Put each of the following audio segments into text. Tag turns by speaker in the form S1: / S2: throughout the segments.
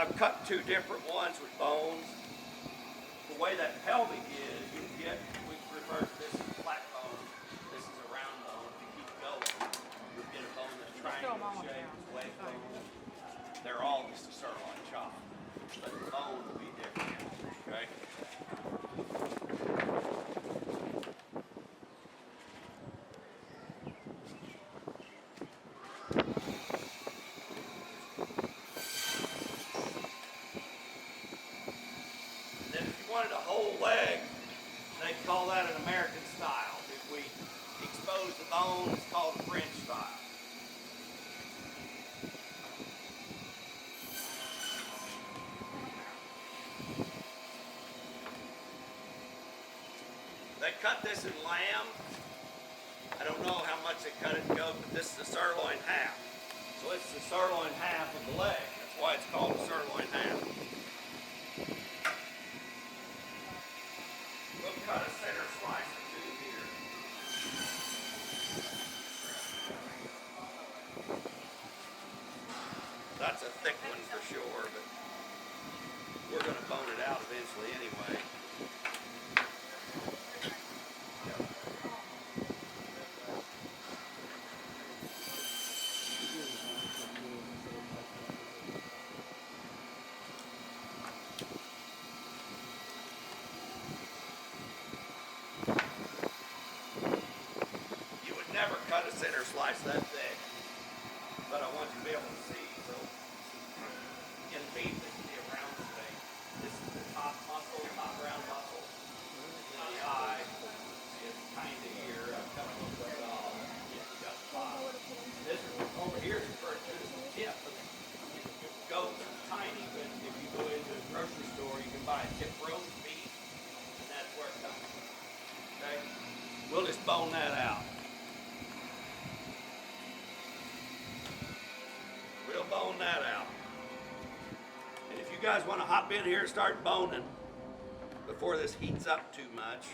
S1: I've cut two different ones with bones. The way that pelvic is, you get, we refer to this as flat bone. This is a round bone. If you keep going, you'll get a bone that's triangular shape, leg bone. They're all just a sirloin chop, but the bone will be different, okay? Then if you wanted a whole leg, they call that an American style. If we expose the bone, it's called a French style. They cut this in lamb. I don't know how much they cut it in goat, but this is the sirloin half. So it's the sirloin half of the leg. That's why it's called a sirloin half. We'll cut a center slice or two here. That's a thick one for sure, but we're going to bone it out eventually anyway. You would never cut a center slice that thick, but I want you to be able to see. So in beef, this would be a round steak. This is the top muscle, top round muscle. And then the eye is kind of here. I've cut a little bit off. Yeah, you got the bottom. This is over here is referred to as the tip. Goats are tiny, but if you go into a grocery store, you can buy a tip roast beef, and that's where it comes from. Okay? We'll just bone that out. We'll bone that out. And if you guys want to hop in here and start boning before this heats up too much,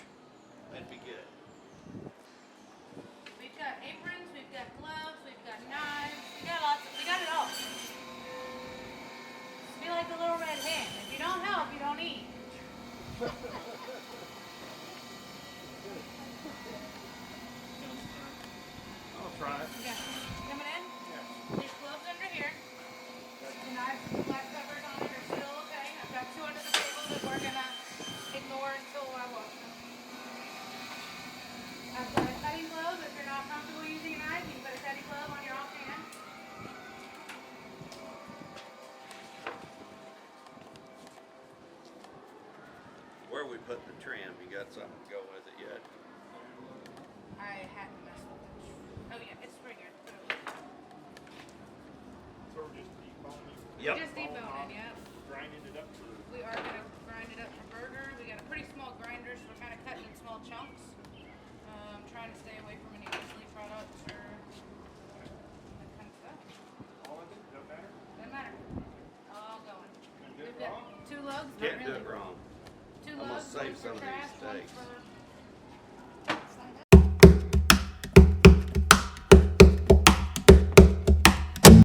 S1: that'd be good.
S2: We've got aprons, we've got gloves, we've got knives, we got it all. Just be like the little red hen. If you don't help, you don't eat.
S1: I'll try it.
S2: Okay. Coming in?
S1: Yeah.
S2: These gloves under here. The knives with the black covers on it are still okay. I've got two under the table that we're gonna ignore until I wash them. I've got a cutting glove. If you're not comfortable using a knife, you can put a cutting glove on your offhand.
S1: Where we put the trim, you got something to go with it yet?
S2: I hadn't messed with it. Oh yeah, it's right here. Put it over.
S3: So we're just deboning.
S1: Yep.
S2: Just deboning, yep.
S3: Grinding it up for.
S2: We are gonna grind it up for burger. We got a pretty small grinder, so we're kind of cutting in small chunks. Trying to stay away from any grizzly products or that kind of stuff.
S3: All of it? Doesn't matter?
S2: Doesn't matter. All going.
S3: Can I do it
S2: We've got
S3: wrong?
S2: two lugs.
S1: Can't
S2: not
S1: do
S2: really.
S1: it wrong.
S2: Two
S1: I'm gonna
S2: lugs,
S1: save
S2: one
S1: some
S2: for
S1: of these
S2: trash, one
S1: steaks.
S2: for